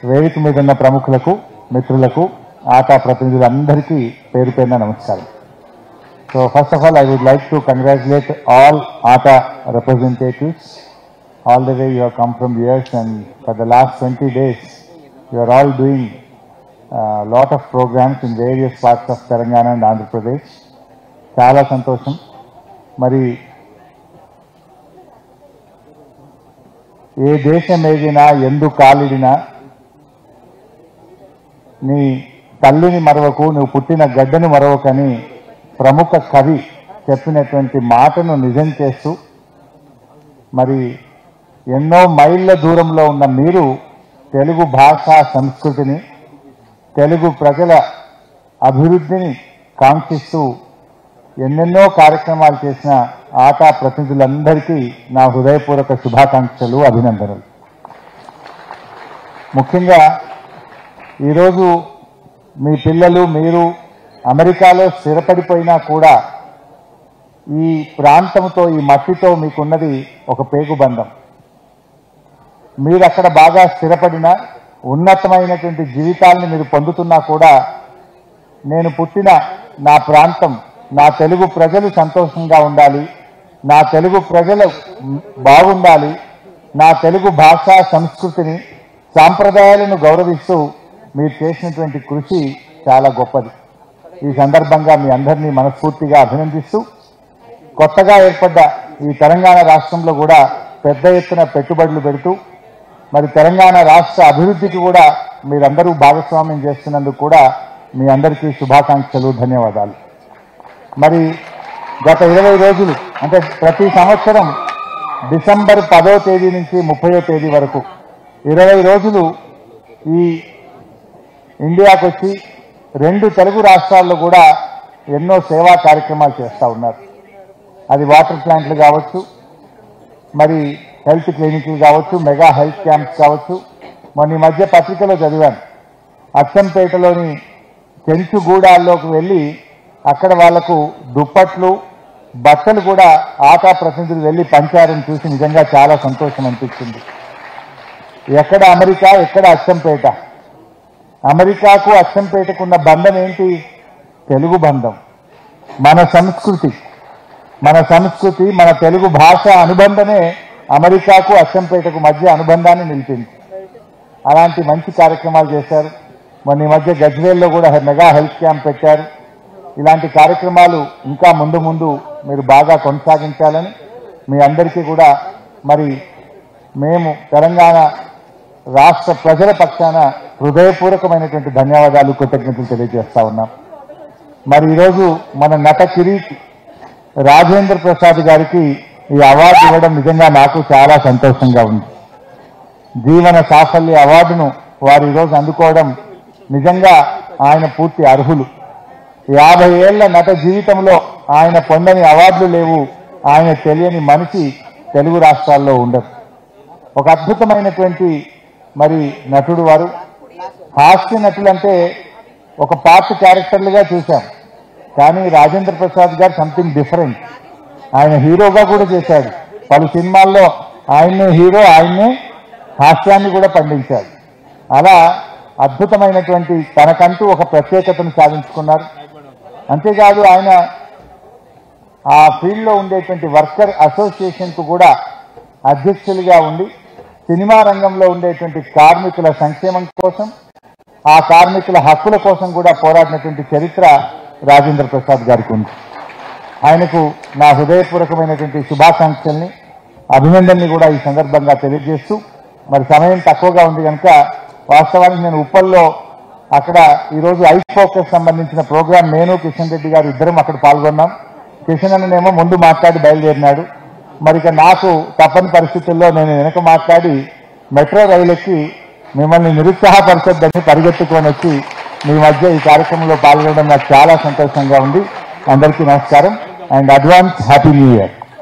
వేదిక మీద ఉన్న ప్రముఖులకు, మిత్రులకు, ఆటా ప్రతినిధులందరికీ పేరు పేరున నమస్కారం. So first of all, I would like to congratulate all ATA representatives. All the way you have come from years, and for the last 20 days, you are all doing a lot of programs in various parts of Telangana and Andhra Pradesh. Chala santosham. Mari ఏ దేశం ఏదినా ఎందు కాలిడినా నీ తల్లిని మరవకు, నువ్వు పుట్టిన గడ్డను మరవకని ప్రముఖ కవి చెప్పినటువంటి మాటను నిజం చేస్తూ, మరి ఎన్నో మైళ్ళ దూరంలో ఉన్న మీరు తెలుగు భాష సంస్కృతిని, తెలుగు ప్రజల అభివృద్ధిని కాంక్షిస్తూ ఎన్నెన్నో కార్యక్రమాలు చేసిన ఆటా ప్రతినిధులందరికీ నా హృదయపూర్వక శుభాకాంక్షలు, అభినందనలు. ముఖ్యంగా ఈరోజు మీ పిల్లలు, మీరు అమెరికాలో స్థిరపడిపోయినా కూడా ఈ ప్రాంతంతో, ఈ మట్టితో మీకున్నది ఒక పేగుబంధం. మీరు అక్కడ బాగా స్థిరపడిన ఉన్నతమైనటువంటి జీవితాలను మీరు పొందుతున్నా కూడా, నేను పుట్టిన నా ప్రాంతం, నా తెలుగు ప్రజలు సంతోషంగా ఉండాలి, నా తెలుగు ప్రజలు బాగుండాలి, నా తెలుగు భాష సంస్కృతిని, సాంప్రదాయాలను గౌరవిస్తూ మీరు చేసినటువంటి కృషి చాలా గొప్పది. ఈ సందర్భంగా మీ అందరినీ మనస్ఫూర్తిగా అభినందిస్తూ, కొత్తగా ఏర్పడ్డ ఈ తెలంగాణ రాష్ట్రంలో కూడా పెద్ద ఎత్తున పెట్టుబడులు పెడుతూ, మరి తెలంగాణ రాష్ట్ర అభివృద్ధికి కూడా మీరందరూ భాగస్వామ్యం చేస్తున్నందుకు కూడా మీ అందరికీ శుభాకాంక్షలు, ధన్యవాదాలు. మరి గత 20 రోజులు, అంటే ప్రతి సంవత్సరం డిసెంబర్ 10వ తేదీ నుంచి 30వ తేదీ వరకు 20 రోజులు ఈ ఇండియాకు వచ్చి 2 తెలుగు రాష్ట్రాల్లో కూడా ఎన్నో సేవా కార్యక్రమాలు చేస్తూ ఉన్నారు. అది వాటర్ ప్లాంట్లు కావచ్చు, మరి హెల్త్ క్లినిక్లు కావచ్చు, మెగా హెల్త్ క్యాంప్స్ కావచ్చు. మొన్న ఈ మధ్య పత్రికలో చదివాను, అచ్చంపేటలోని చెంచుగూడాల్లోకి వెళ్ళి అక్కడ వాళ్లకు దుప్పట్లు, బట్టలు కూడా ఆటా ప్రతినిధులు వెళ్ళి పంచారని చూసి నిజంగా చాలా సంతోషం అనిపించింది. ఎక్కడ అమెరికా, ఎక్కడ అచ్చంపేట. అమెరికాకు అచ్చంపేటకు ఉన్న బంధం ఏంటి? తెలుగు బంధం. మన సంస్కృతి, మన తెలుగు భాష అనుబంధమే అమెరికాకు అచ్చంపేటకు మధ్య అనుబంధాన్ని నిలిపింది. అలాంటి మంచి కార్యక్రమాలు చేశారు. మొన్న ఈ మధ్య గజ్వేల్లో కూడా మెగా హెల్త్ క్యాంప్ పెట్టారు. ఇలాంటి కార్యక్రమాలు ఇంకా ముందు ముందు మీరు బాగా కొనసాగించాలని మీ అందరికీ కూడా మరి మేము తెలంగాణ రాష్ట్ర ప్రజల పక్షాన హృదయపూర్వకమైనటువంటి ధన్యవాదాలు, కృతజ్ఞతలు తెలియజేస్తా ఉన్నాం. మరి ఈరోజు మన నట కిరీటి రాజేంద్ర ప్రసాద్ గారికి ఈ అవార్డు ఇవ్వడం నిజంగా నాకు చాలా సంతోషంగా ఉంది. జీవన సాఫల్య అవార్డును వారు ఈరోజు అందుకోవడం నిజంగా ఆయన పూర్తి అర్హులు. 50 ఏళ్ల నట జీవితంలో ఆయన పొందని అవార్డులు లేవు, ఆయన తెలియని మనిషి తెలుగు రాష్ట్రాల్లో ఉండదు. ఒక అద్భుతమైనటువంటి మరి నటుడు వారు. హాస్య నటులంటే ఒక పార్ట్ క్యారెక్టర్లుగా చూశాం, కానీ రాజేంద్ర ప్రసాద్ గారు సంథింగ్ డిఫరెంట్. ఆయన హీరోగా కూడా చేశాడు. పలు సినిమాల్లో ఆయన్నే హీరో, ఆయన్నే హాస్యాన్ని కూడా పండించాడు. అలా అద్భుతమైనటువంటి తనకంటూ ఒక ప్రత్యేకతను సాధించుకున్నారు. అంతేకాదు, ఆయన ఆ ఫీల్డ్లో ఉండేటువంటి వర్కర్ అసోసియేషన్కు కూడా అధ్యక్షులుగా ఉండి సినిమా రంగంలో ఉండేటువంటి కార్మికుల సంక్షేమం కోసం, ఆ కార్మికుల హక్కుల కోసం కూడా పోరాడినటువంటి చరిత్ర రాజేంద్ర ప్రసాద్ గారికి ఉంది. ఆయనకు నా హృదయపూర్వకమైనటువంటి శుభాకాంక్షల్ని, అభినందనని కూడా ఈ సందర్భంగా తెలియజేస్తూ, మరి సమయం తక్కువగా ఉంది కనుక వాస్తవానికి నేను ఉప్పల్లో అక్కడ ఈరోజు ఐస్ ఫోకస్ సంబంధించిన ప్రోగ్రాం నేను కిషన్ రెడ్డి గారు ఇద్దరం అక్కడ పాల్గొన్నాం. కిషన్ అన్ననేమో ముందు మాట్లాడి బయలుదేరినాడు. మరి ఇక నాకు తప్పని పరిస్థితుల్లో నేను వెనక మాట్లాడి మెట్రో రైలు ఎక్కి మిమ్మల్ని నిరుత్సాహపరచొద్దని పరిగెత్తుకొని వచ్చి మీ మధ్య ఈ కార్యక్రమంలో పాల్గొనడం నాకు చాలా సంతోషంగా ఉంది. అందరికీ నమస్కారం and advance happy new year.